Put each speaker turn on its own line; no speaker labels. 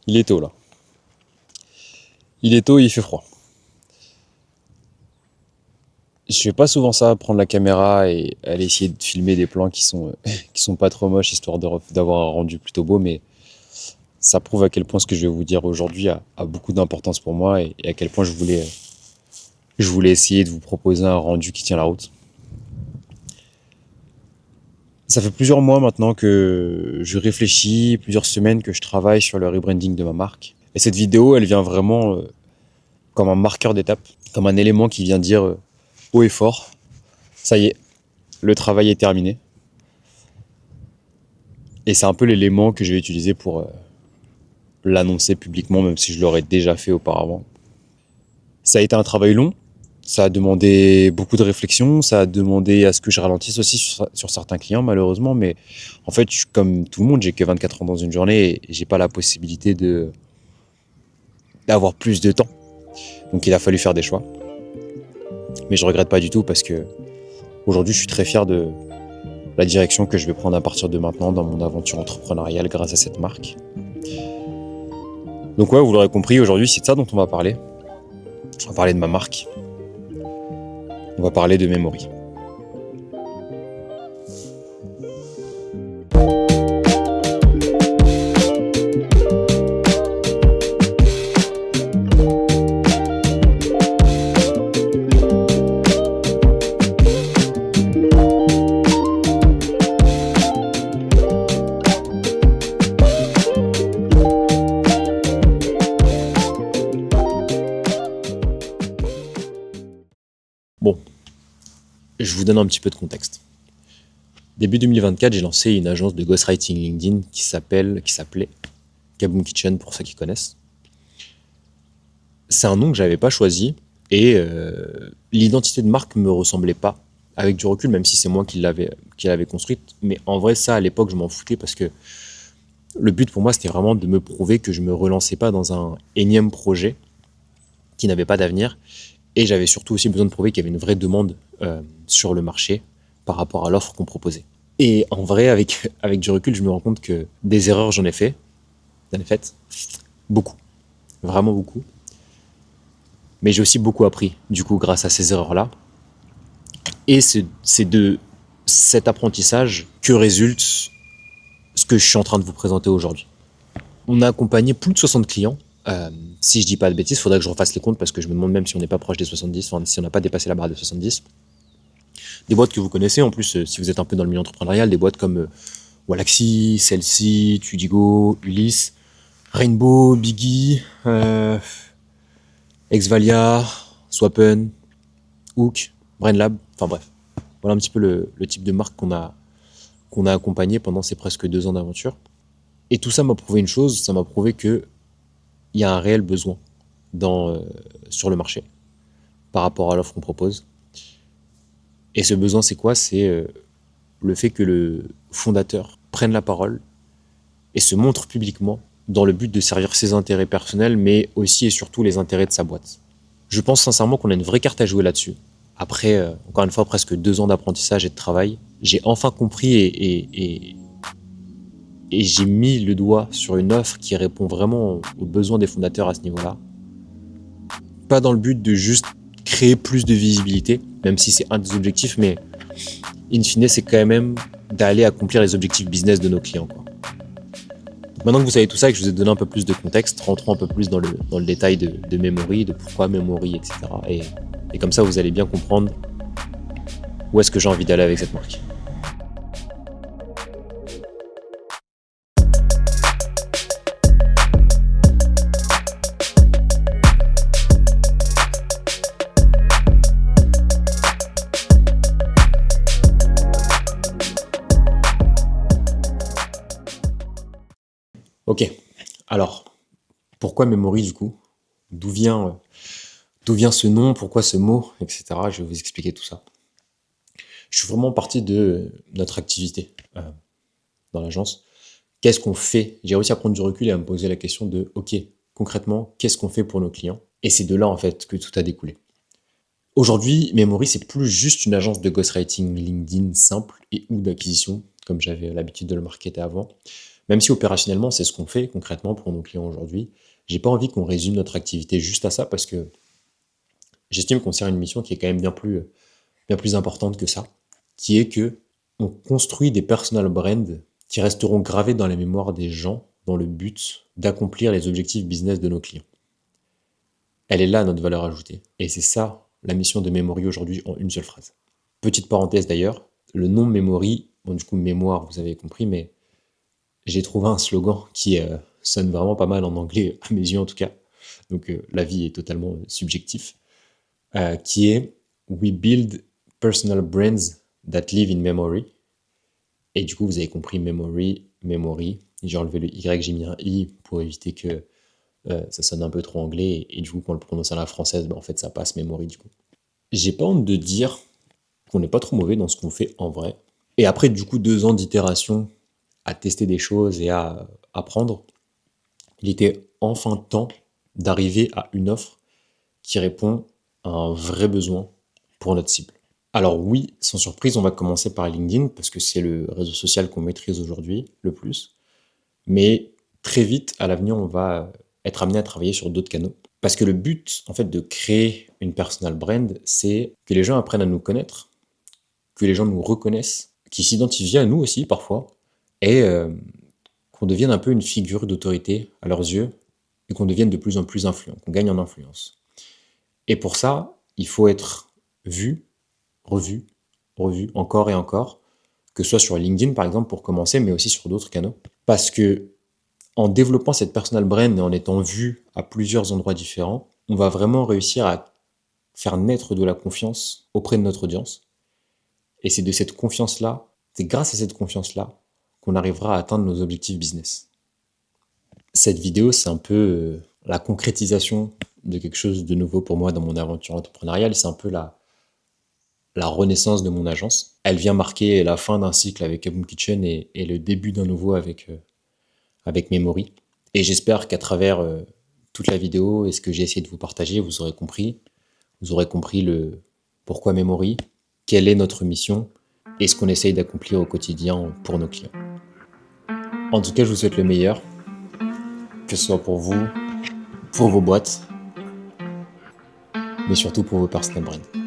Il est tôt là. Il est tôt et il fait froid. Je fais pas souvent ça, prendre la caméra et aller essayer de filmer des plans qui sont qui sont pas trop moches, histoire d'avoir un rendu plutôt beau, mais ça prouve à quel point ce que je vais vous dire aujourd'hui a beaucoup d'importance pour moi et à quel point je voulais essayer de vous proposer un rendu qui tient la route. Ça fait plusieurs mois maintenant que je réfléchis, plusieurs semaines que je travaille sur le rebranding de ma marque. Et cette vidéo, elle vient vraiment comme un marqueur d'étape, comme un élément qui vient dire haut et fort, ça y est, le travail est terminé. Et c'est un peu l'élément que je vais utiliser pour l'annoncer publiquement, même si je l'aurais déjà fait auparavant. Ça a été un travail long, ça a demandé beaucoup de réflexion, ça a demandé à ce que je ralentisse aussi sur certains clients malheureusement, mais en fait, comme tout le monde, j'ai que 24 ans dans une journée et j'ai pas la possibilité d'avoir plus de temps. Donc il a fallu faire des choix. Mais je regrette pas du tout parce que aujourd'hui, je suis très fier de la direction que je vais prendre à partir de maintenant dans mon aventure entrepreneuriale grâce à cette marque. Donc ouais, vous l'aurez compris, aujourd'hui, c'est de ça dont on va parler. On va parler de ma marque. On va parler de Memory. Bon, je vous donne un petit peu de contexte. Début 2024, j'ai lancé une agence de ghostwriting LinkedIn qui s'appelait Kaboom Kitchen pour ceux qui connaissent. C'est un nom que j'avais pas choisi et l'identité de marque me ressemblait pas. Avec du recul, même si c'est moi qui l'avais construite, mais en vrai ça à l'époque je m'en foutais parce que le but pour moi c'était vraiment de me prouver que je me relançais pas dans un énième projet qui n'avait pas d'avenir. Et j'avais surtout aussi besoin de prouver qu'il y avait une vraie demande sur le marché par rapport à l'offre qu'on proposait. Et en vrai, avec du recul, je me rends compte que des erreurs, j'en ai faites beaucoup, vraiment beaucoup. Mais j'ai aussi beaucoup appris, du coup, grâce à ces erreurs-là. Et c'est de cet apprentissage que résulte ce que je suis en train de vous présenter aujourd'hui. On a accompagné plus de 60 clients. Si je dis pas de bêtises, il faudrait que je refasse les comptes parce que je me demande même si on n'est pas proche des 70, enfin si on n'a pas dépassé la barre des 70. Des boîtes que vous connaissez, en plus, si vous êtes un peu dans le milieu entrepreneurial, des boîtes comme Wallaxy, Celsi, Tudigo, Ulysse, Rainbow, Biggie, Exvalia, Swappen, Hook, Brainlab, enfin bref. Voilà un petit peu le type de marque qu'on a accompagné pendant ces presque 2 ans d'aventure. Et tout ça m'a prouvé une chose, ça m'a prouvé que il y a un réel besoin sur le marché par rapport à l'offre qu'on propose. Et ce besoin, c'est quoi? C'est le fait que le fondateur prenne la parole et se montre publiquement dans le but de servir ses intérêts personnels, mais aussi et surtout les intérêts de sa boîte. Je pense sincèrement qu'on a une vraie carte à jouer là-dessus. Après, encore une fois, presque 2 ans d'apprentissage et de travail, j'ai enfin compris et j'ai mis le doigt sur une offre qui répond vraiment aux besoins des fondateurs à ce niveau-là. Pas dans le but de juste créer plus de visibilité, même si c'est un des objectifs, mais in fine, c'est quand même d'aller accomplir les objectifs business de nos clients, quoi. Maintenant que vous savez tout ça et que je vous ai donné un peu plus de contexte, rentrons un peu plus dans le détail de Memory, de pourquoi Memory, etc. Et comme ça, vous allez bien comprendre où est-ce que j'ai envie d'aller avec cette marque. Ok, alors, pourquoi Memory du coup? D'où vient ce nom, pourquoi ce mot, etc. Je vais vous expliquer tout ça. Je suis vraiment parti de notre activité dans l'agence. Qu'est-ce qu'on fait? J'ai réussi à prendre du recul et à me poser la question de, ok, concrètement, qu'est-ce qu'on fait pour nos clients? Et c'est de là en fait que tout a découlé. Aujourd'hui, Memory, c'est plus juste une agence de ghostwriting LinkedIn simple et ou d'acquisition, comme j'avais l'habitude de le marketer avant, Même si opérationnellement, c'est ce qu'on fait concrètement pour nos clients aujourd'hui, j'ai pas envie qu'on résume notre activité juste à ça parce que j'estime qu'on sert une mission qui est quand même bien plus importante que ça, qui est que on construit des personal brands qui resteront gravés dans la mémoire des gens dans le but d'accomplir les objectifs business de nos clients. Elle est là notre valeur ajoutée. Et c'est ça la mission de Memory aujourd'hui en une seule phrase. Petite parenthèse d'ailleurs, le nom Memory, bon du coup mémoire vous avez compris, mais j'ai trouvé un slogan qui sonne vraiment pas mal en anglais, à mes yeux en tout cas. Donc l'avis est totalement subjectif. Qui est We build personal brands that live in memory. Et du coup, vous avez compris memory. J'ai enlevé le Y, j'ai mis un I pour éviter que ça sonne un peu trop anglais. Et du coup, quand on le prononce à la française, en fait, ça passe memory du coup. J'ai pas honte de dire qu'on n'est pas trop mauvais dans ce qu'on fait en vrai. Et après, du coup, 2 ans d'itération à tester des choses et à apprendre, il était enfin temps d'arriver à une offre qui répond à un vrai besoin pour notre cible. Alors oui, sans surprise, on va commencer par LinkedIn parce que c'est le réseau social qu'on maîtrise aujourd'hui le plus. Mais très vite, à l'avenir, on va être amené à travailler sur d'autres canaux. Parce que le but, en fait, de créer une personal brand, c'est que les gens apprennent à nous connaître, que les gens nous reconnaissent, qu'ils s'identifient à nous aussi parfois, et qu'on devienne un peu une figure d'autorité à leurs yeux, et qu'on devienne de plus en plus influent, qu'on gagne en influence. Et pour ça, il faut être vu, revu, encore et encore, que ce soit sur LinkedIn par exemple pour commencer, mais aussi sur d'autres canaux. Parce que en développant cette personal brand et en étant vu à plusieurs endroits différents, on va vraiment réussir à faire naître de la confiance auprès de notre audience. Et c'est de cette confiance-là, c'est grâce à cette confiance-là qu'on arrivera à atteindre nos objectifs business. Cette vidéo, c'est un peu la concrétisation de quelque chose de nouveau pour moi dans mon aventure entrepreneuriale. C'est un peu la renaissance de mon agence. Elle vient marquer la fin d'un cycle avec Kaboom Kitchen et le début d'un nouveau avec Memory. Et j'espère qu'à travers toute la vidéo et ce que j'ai essayé de vous partager, vous aurez compris. Vous aurez compris le pourquoi Memory, quelle est notre mission et ce qu'on essaye d'accomplir au quotidien pour nos clients. En tout cas, je vous souhaite le meilleur, que ce soit pour vous, pour vos boîtes, mais surtout pour vos personal brands.